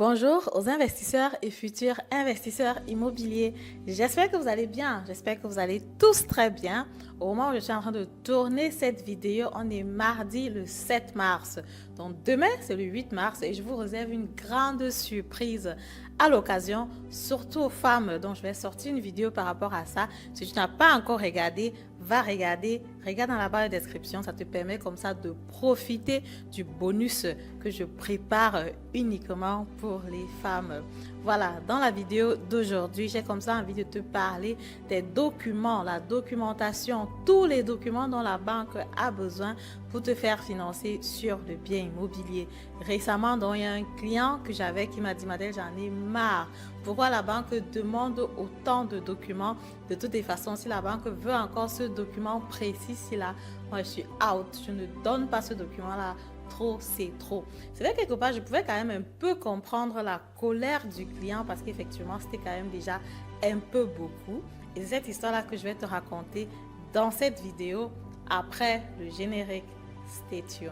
Bonjour aux investisseurs et futurs investisseurs immobiliers. J'espère que vous allez bien. J'espère que vous allez tous très bien. Au moment où je suis en train de tourner cette vidéo, on est mardi le 7 mars. Donc demain, c'est le 8 mars et je vous réserve une grande surprise à l'occasion, surtout aux femmes. Donc je vais sortir une vidéo par rapport à ça. Si tu n'as pas encore regardé, va regarder. Regarde dans la barre de description. Ça te permet comme ça de profiter du bonus que je prépare uniquement pour les femmes. Voilà, dans la vidéo d'aujourd'hui, j'ai comme ça envie de te parler des documents, la documentation, tous les documents dont la banque a besoin pour te faire financer sur le bien immobilier. Récemment, donc, il y a un client que j'avais qui m'a dit, Madeleine, j'en ai marre. Pourquoi la banque demande autant de documents? De toutes les façons, si la banque veut encore ce document précis, si là, moi je suis out, je ne donne pas ce document-là. Trop, c'est trop. C'est vrai, quelque part, je pouvais quand même un peu comprendre la colère du client parce qu'effectivement, c'était quand même déjà un peu beaucoup. Et c'est cette histoire-là que je vais te raconter dans cette vidéo après le générique. Stay tuned.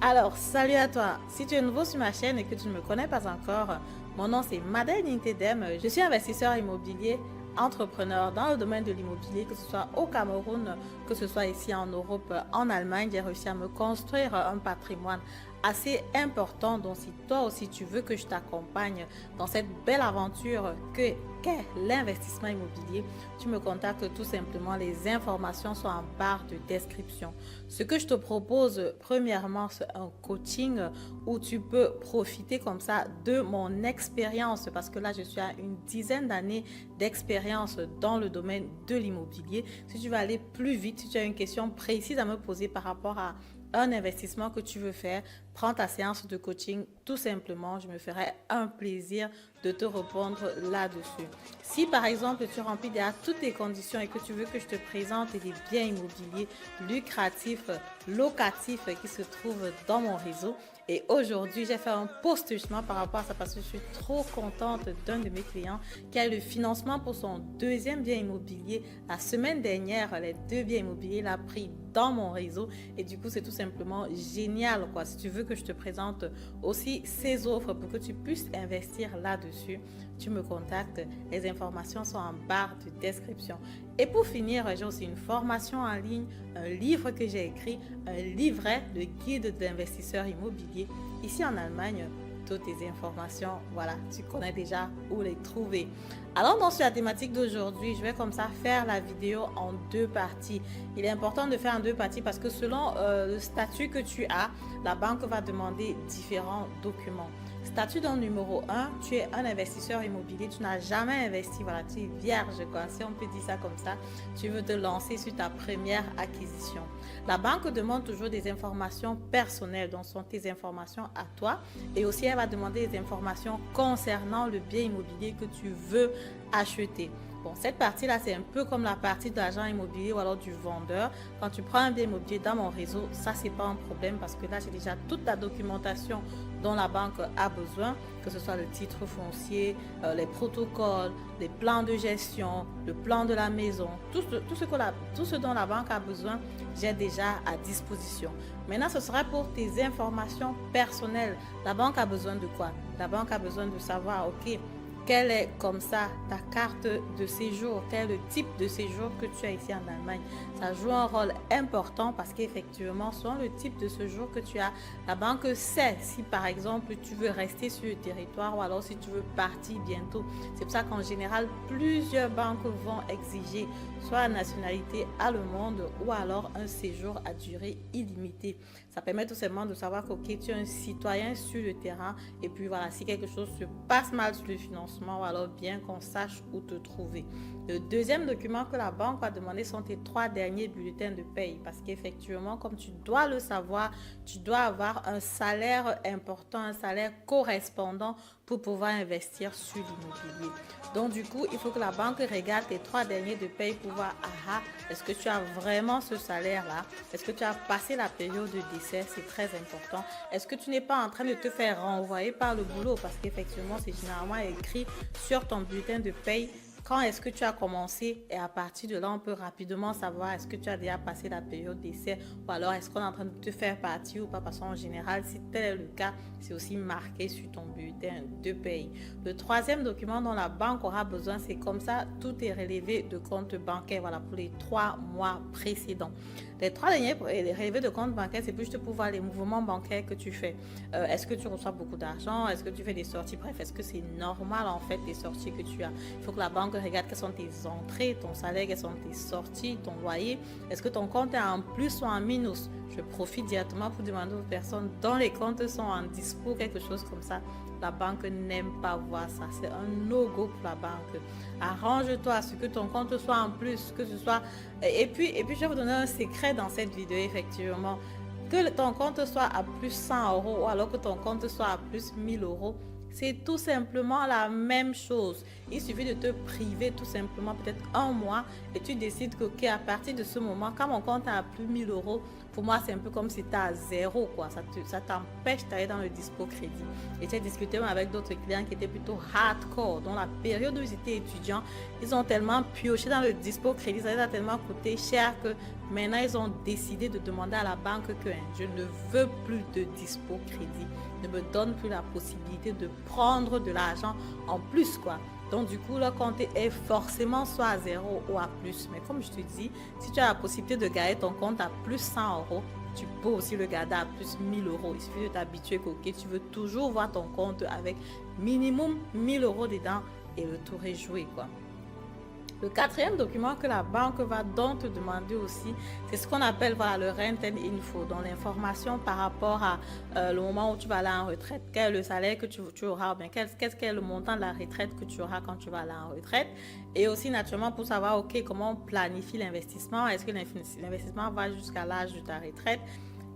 Alors, salut à toi. Si tu es nouveau sur ma chaîne et que tu ne me connais pas encore, mon nom c'est Madeleine Intedem. Je suis investisseur immobilier, entrepreneur dans le domaine de l'immobilier, que ce soit au Cameroun, que ce soit ici en Europe, en Allemagne. J'ai réussi à me construire un patrimoine assez important. Donc, si toi aussi tu veux que je t'accompagne dans cette belle aventure qu'est l'investissement immobilier, tu me contactes tout simplement. Les informations sont en barre de description. Ce que je te propose, premièrement, c'est un coaching où tu peux profiter comme ça de mon expérience, parce que là, je suis à une dizaine d'années d'expérience dans le domaine de l'immobilier. Si tu veux aller plus vite, si tu as une question précise à me poser par rapport à un investissement que tu veux faire, prends ta séance de coaching tout simplement. Je me ferai un plaisir de te répondre là-dessus. Si par exemple tu remplis déjà toutes les conditions et que tu veux que je te présente des biens immobiliers lucratifs, locatifs qui se trouvent dans mon réseau, et aujourd'hui, j'ai fait un post justement par rapport à ça parce que je suis trop contente d'un de mes clients qui a eu le financement pour son deuxième bien immobilier. La semaine dernière, les deux biens immobiliers l'a pris dans mon réseau et du coup, c'est tout simplement génial, quoi. Si tu veux que je te présente aussi ces offres pour que tu puisses investir là-dessus, tu me contactes. Les informations sont en barre de description. Et pour finir, j'ai aussi une formation en ligne, un livre que j'ai écrit, un livret, le guide d'investisseurs immobiliers. Ici en Allemagne, toutes les informations, voilà, tu connais déjà où les trouver. Alors, dans la thématique d'aujourd'hui, je vais comme ça faire la vidéo en deux parties. Il est important de faire en deux parties parce que selon le statut que tu as, la banque va demander différents documents. Statut dans numéro 1, tu es un investisseur immobilier, tu n'as jamais investi, voilà, tu es vierge, quoi, si on peut dire ça comme ça, tu veux te lancer sur ta première acquisition. La banque demande toujours des informations personnelles, donc ce sont tes informations à toi, et aussi elle va demander des informations concernant le bien immobilier que tu veux acheter. Bon, cette partie-là, c'est un peu comme la partie de l'agent immobilier ou alors du vendeur. Quand tu prends un bien immobilier dans mon réseau, ça, c'est pas un problème parce que là, j'ai déjà toute la documentation dont la banque a besoin, que ce soit le titre foncier, les protocoles, les plans de gestion, le plan de la maison, tout ce dont la banque a besoin, j'ai déjà à disposition. Maintenant, ce sera pour tes informations personnelles. La banque a besoin de quoi? La banque a besoin de savoir, OK, quelle est comme ça ta carte de séjour, quel est le type de séjour que tu as ici en Allemagne. Ça joue un rôle important parce qu'effectivement, selon le type de séjour que tu as, la banque sait si par exemple tu veux rester sur le territoire ou alors si tu veux partir bientôt. C'est pour ça qu'en général, plusieurs banques vont exiger soit la nationalité allemande ou alors un séjour à durée illimitée. Ça permet tout simplement de savoir que tu es un citoyen sur le terrain et puis voilà, si quelque chose se passe mal sur le financement ou alors bien qu'on sache où te trouver. Le deuxième document que la banque va demander sont tes 3 derniers bulletins de paye parce qu'effectivement, comme tu dois le savoir, tu dois avoir un salaire important, un salaire correspondant pour pouvoir investir sur l'immobilier. Donc du coup, il faut que la banque regarde tes 3 derniers de paye pour voir, est-ce que tu as vraiment ce salaire-là? Est-ce que tu as passé la période de décès? C'est très important. Est-ce que tu n'es pas en train de te faire renvoyer par le boulot? Parce qu'effectivement, c'est généralement écrit sur ton bulletin de paye. Quand est-ce que tu as commencé et à partir de là, on peut rapidement savoir est-ce que tu as déjà passé la période d'essai ou alors est-ce qu'on est en train de te faire partir ou pas parce qu'en général, si tel est le cas, c'est aussi marqué sur ton bulletin de paye. Le troisième document dont la banque aura besoin, c'est comme ça, tout est relevé de compte bancaire, voilà, pour les 3 mois précédents. Les 3 derniers relevés de compte bancaire, c'est plus juste pour voir les mouvements bancaires que tu fais. Est-ce que tu reçois beaucoup d'argent? Est-ce que tu fais des sorties? Bref, est-ce que c'est normal en fait les sorties que tu as? Il faut que la banque regarde quelles sont tes entrées, ton salaire, quelles sont tes sorties, ton loyer. Est-ce que ton compte est en plus ou en minus? Je profite directement pour demander aux personnes dont les comptes sont en dispo, quelque chose comme ça. La banque n'aime pas voir ça. C'est un no-go pour la banque. Arrange-toi à ce que ton compte soit en plus, que ce soit... Et puis, je vais vous donner un secret dans cette vidéo, effectivement. Que ton compte soit à plus 100 euros ou alors que ton compte soit à plus 1000 euros, c'est tout simplement la même chose. Il suffit de te priver tout simplement peut-être un mois et tu décides que à partir de ce moment, quand mon compte est à plus 1000 euros, pour moi c'est un peu comme si tu es à zéro, quoi. Ça t'empêche d'aller dans le dispo crédit. Et j'ai discuté avec d'autres clients qui étaient plutôt hardcore. Dans la période où ils étaient étudiants, ils ont tellement pioché dans le dispo crédit, ça les a tellement coûté cher que maintenant ils ont décidé de demander à la banque que je ne veux plus de dispo crédit. Ne me donne plus la possibilité de prendre de l'argent en plus, quoi. Donc du coup, le compte est forcément soit à 0 ou à plus. Mais comme je te dis, si tu as la possibilité de garder ton compte à plus 100 euros, tu peux aussi le garder à plus 1000 euros. Il suffit de t'habituer que tu veux toujours voir ton compte avec minimum 1000 euros dedans et le tour est joué, quoi. Le quatrième document que la banque va donc te demander aussi, c'est ce qu'on appelle le rent and info, donc l'information par rapport à le moment où tu vas aller en retraite, quel est le salaire que tu auras, ou bien qu'est-ce qu'est le montant de la retraite que tu auras quand tu vas aller en retraite. Et aussi naturellement pour savoir comment on planifie l'investissement, est-ce que l'investissement va jusqu'à l'âge de ta retraite.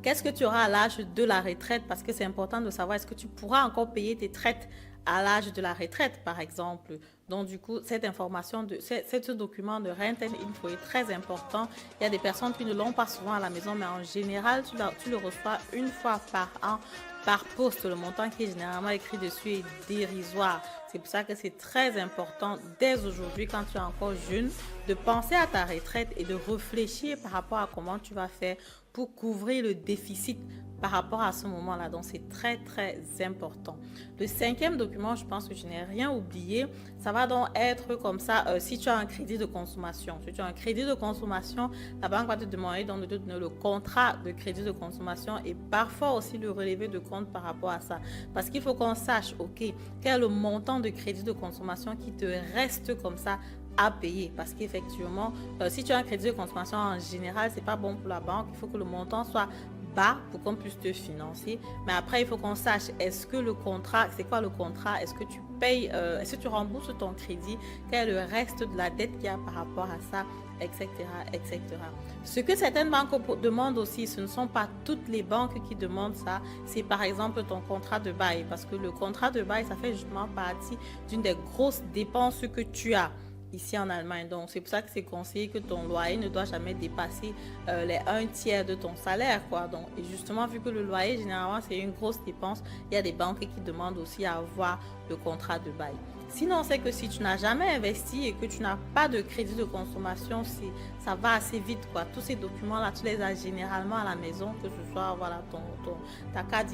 Qu'est-ce que tu auras à l'âge de la retraite? Parce que c'est important de savoir est-ce que tu pourras encore payer tes traites à l'âge de la retraite, par exemple. Donc, du coup, cette information, ce document de Rent and Info est très important. Il y a des personnes qui ne l'ont pas souvent à la maison, mais en général, tu le reçois une fois par an, par poste. Le montant qui est généralement écrit dessus est dérisoire. C'est pour ça que c'est très important, dès aujourd'hui, quand tu es encore jeune, de penser à ta retraite et de réfléchir par rapport à comment tu vas faire pour couvrir le déficit par rapport à ce moment-là. Donc, c'est très, très important. Le cinquième document, je pense que je n'ai rien oublié. Ça va donc être comme ça, si tu as un crédit de consommation. Si tu as un crédit de consommation, la banque va te demander donc de te donner le contrat de crédit de consommation et parfois aussi le relevé de compte par rapport à ça. Parce qu'il faut qu'on sache, quel est le montant de crédit de consommation qui te reste comme ça à payer, parce qu'effectivement si tu as un crédit de consommation en général, c'est pas bon pour la banque. Il faut que le montant soit bas pour qu'on puisse te financer, mais après il faut qu'on sache est-ce que le contrat, c'est quoi le contrat, est-ce que tu payes, est-ce que tu rembourses ton crédit, quel est le reste de la dette qu'il y a par rapport à ça, etc., etc. Ce que certaines banques demandent aussi, ce ne sont pas toutes les banques qui demandent ça, c'est par exemple ton contrat de bail, parce que le contrat de bail, ça fait justement partie d'une des grosses dépenses que tu as ici en Allemagne. Donc, c'est pour ça que c'est conseillé que ton loyer ne doit jamais dépasser les 1/3 de ton salaire, quoi. Donc, et justement, vu que le loyer, généralement, c'est une grosse dépense, il y a des banques qui demandent aussi à avoir le contrat de bail. Sinon, c'est que si tu n'as jamais investi et que tu n'as pas de crédit de consommation, ça va assez vite, quoi. Tous ces documents-là, tu les as généralement à la maison, que ce soit ta carte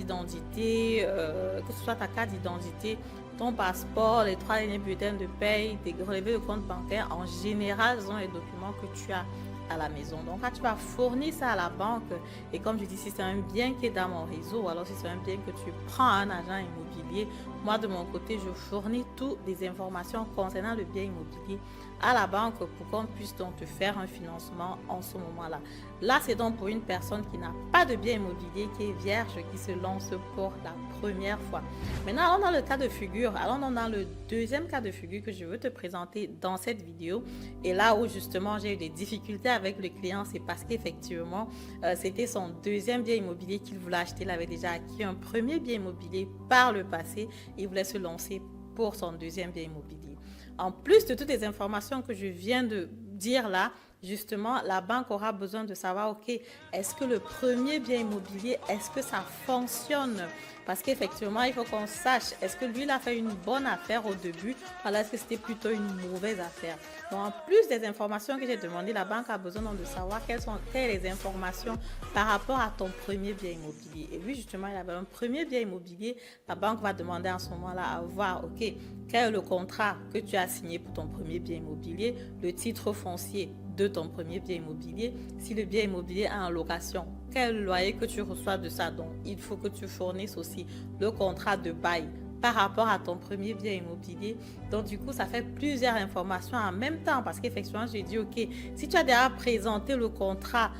d'identité, ton passeport, les 3 derniers bulletins de paye, tes relevés de compte bancaire. En général, ce sont les documents que tu as à la maison. Donc, quand tu vas fournir ça à la banque, et comme je dis, si c'est un bien qui est dans mon réseau, ou alors si c'est un bien que tu prends à un agent immobilier, moi, de mon côté, je fournis toutes les informations concernant le bien immobilier à la banque pour qu'on puisse donc te faire un financement en ce moment-là. Là, c'est donc pour une personne qui n'a pas de bien immobilier, qui est vierge, qui se lance pour la première fois. Maintenant, allons dans le cas de figure. Allons dans le deuxième cas de figure que je veux te présenter dans cette vidéo. Et là où justement j'ai eu des difficultés avec le client, c'est parce qu'effectivement, c'était son deuxième bien immobilier qu'il voulait acheter. Il avait déjà acquis un premier bien immobilier par le passé. Il voulait se lancer pour son deuxième bien immobilier. En plus de toutes les informations que je viens de dire là, justement, la banque aura besoin de savoir, ok, est-ce que le premier bien immobilier, est-ce que ça fonctionne? Parce qu'effectivement, il faut qu'on sache, est-ce que lui, il a fait une bonne affaire au début, ou est-ce que c'était plutôt une mauvaise affaire? Donc, en plus des informations que j'ai demandées, la banque a besoin de savoir quelles sont les informations par rapport à ton premier bien immobilier. Et lui, justement, il avait un premier bien immobilier. La banque va demander à ce moment-là à voir, ok, quel est le contrat que tu as signé pour ton premier bien immobilier, le titre foncier de ton premier bien immobilier. Si le bien immobilier est en location, quel loyer que tu reçois de ça? Donc, il faut que tu fournisses aussi le contrat de bail par rapport à ton premier bien immobilier. Donc, du coup, ça fait plusieurs informations en même temps parce qu'effectivement, j'ai dit, OK, si tu as déjà présenté le contrat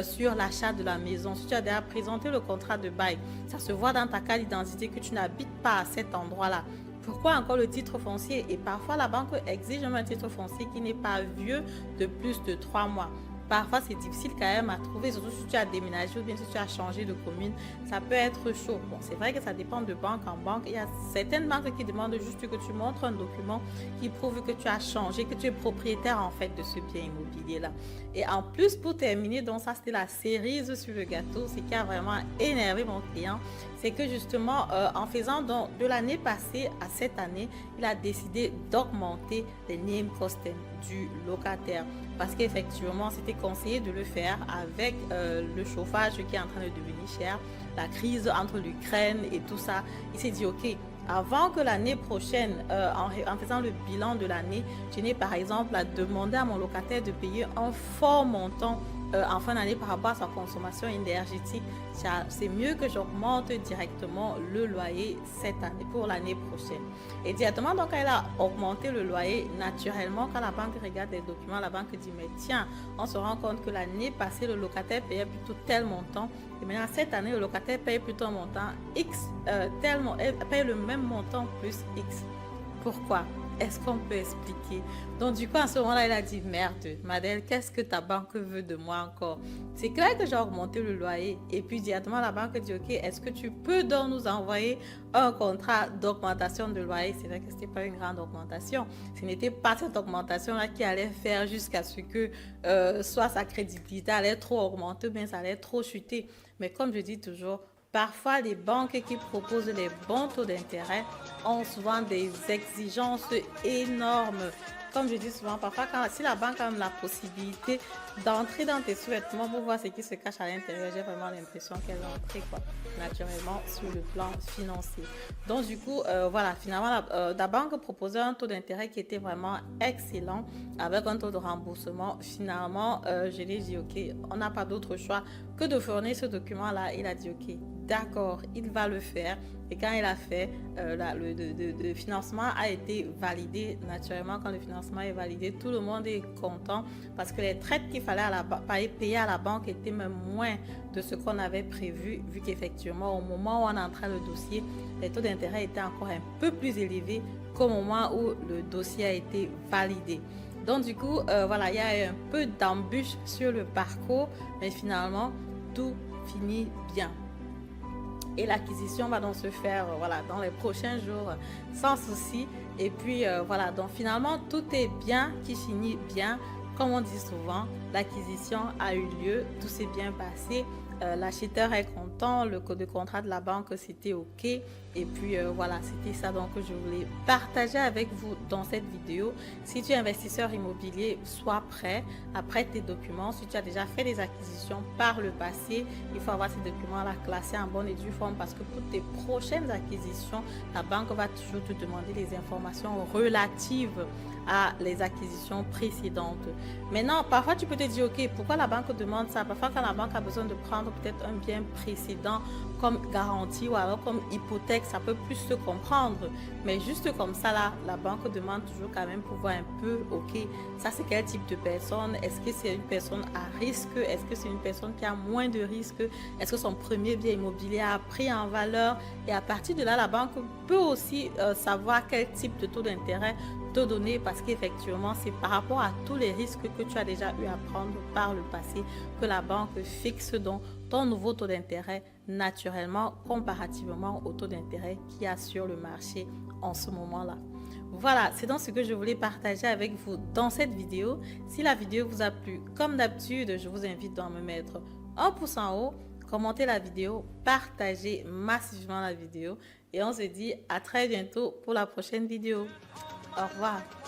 sur l'achat de la maison, si tu as déjà présenté le contrat de bail, ça se voit dans ta carte d'identité que tu n'habites pas à cet endroit-là. Pourquoi encore le titre foncier? Et parfois, la banque exige un titre foncier qui n'est pas vieux de plus de 3 mois. Parfois, c'est difficile quand même à trouver, surtout si tu as déménagé ou bien si tu as changé de commune. Ça peut être chaud. Bon, c'est vrai que ça dépend de banque en banque. Il y a certaines banques qui demandent juste que tu montres un document qui prouve que tu as changé, que tu es propriétaire en fait de ce bien immobilier-là. Et en plus, pour terminer, donc ça c'était la cerise sur le gâteau, ce qui a vraiment énervé mon client, c'est que justement, en faisant donc, de l'année passée à cette année, il a décidé d'augmenter les name costs du locataire. Parce qu'effectivement, c'était conseillé de le faire avec le chauffage qui est en train de devenir cher, la crise entre l'Ukraine et tout ça. Il s'est dit, OK, avant que l'année prochaine, en faisant le bilan de l'année, je n'ai par exemple à demander à mon locataire de payer un fort montant en fin d'année par rapport à sa consommation énergétique. C'est mieux que j'augmente directement le loyer cette année pour l'année prochaine. Et directement, donc, elle a augmenté le loyer naturellement. Quand la banque regarde les documents, la banque dit, mais tiens, on se rend compte que l'année passée, le locataire payait plutôt tel montant. Et maintenant, cette année, le locataire paye plutôt un montant X, paye le même montant plus X. Pourquoi? Est-ce qu'on peut expliquer? Donc, du coup, à ce moment-là, il a dit, merde, Madeleine, qu'est-ce que ta banque veut de moi encore? C'est clair que j'ai augmenté le loyer. Et puis, directement, la banque dit, OK, est-ce que tu peux donc nous envoyer un contrat d'augmentation de loyer? C'est vrai que ce n'était pas une grande augmentation. Ce n'était pas cette augmentation-là qui allait faire jusqu'à ce que soit sa crédibilité allait trop augmenter, bien ça allait trop chuter. Mais comme je dis toujours, parfois, les banques qui proposent les bons taux d'intérêt ont souvent des exigences énormes. Comme je dis souvent, parfois, si la banque a la possibilité d'entrer dans tes sous-vêtements pour voir ce qui se cache à l'intérieur, j'ai vraiment l'impression qu'elle va entrer naturellement sur le plan financier. Donc, du coup, voilà, finalement, la banque proposait un taux d'intérêt qui était vraiment excellent avec un taux de remboursement. Finalement, je lui ai dit, OK, on n'a pas d'autre choix que de fournir ce document-là. Il a dit, OK, d'accord, il va le faire. Et quand il a fait, le financement a été validé. Naturellement, quand le financement est validé, tout le monde est content parce que les traites qu'il fallait payer à la banque étaient même moins de ce qu'on avait prévu, vu qu'effectivement, au moment où on entrait le dossier, les taux d'intérêt étaient encore un peu plus élevés qu'au moment où le dossier a été validé. Donc, du coup, voilà, il y a un peu d'embûches sur le parcours, mais finalement, tout finit bien. Et l'acquisition va donc se faire voilà, dans les prochains jours sans souci. Et puis voilà, donc finalement tout est bien qui finit bien. Comme on dit souvent, l'acquisition a eu lieu, tout s'est bien passé. L'acheteur est content, le code de contrat de la banque c'était OK. Et puis voilà, c'était ça donc que je voulais partager avec vous dans cette vidéo. Si tu es investisseur immobilier, sois prêt à prêter tes documents. Si tu as déjà fait des acquisitions par le passé, il faut avoir ces documents-là classés en bonne et due forme parce que pour tes prochaines acquisitions, la banque va toujours te demander les informations relatives à les acquisitions précédentes. Maintenant, parfois tu peux te dire, OK, pourquoi la banque demande ça? Parfois quand la banque a besoin de prendre peut-être un bien précédent comme garantie ou alors comme hypothèque, ça peut plus se comprendre. Mais juste comme ça, là, la banque demande toujours quand même pour voir un peu, OK, ça c'est quel type de personne? Est-ce que c'est une personne à risque? Est-ce que c'est une personne qui a moins de risques? Est-ce que son premier bien immobilier a pris en valeur? Et à partir de là, la banque peut aussi savoir quel type de taux d'intérêt te donner parce qu'effectivement, c'est par rapport à tous les risques que tu as déjà eu à prendre par le passé que la banque fixe donc ton nouveau taux d'intérêt naturellement comparativement au taux d'intérêt qu'il y a sur le marché en ce moment-là. Voilà, c'est donc ce que je voulais partager avec vous dans cette vidéo. Si la vidéo vous a plu, comme d'habitude, je vous invite donc à me mettre un pouce en haut, commenter la vidéo, partager massivement la vidéo et on se dit à très bientôt pour la prochaine vidéo. Au revoir.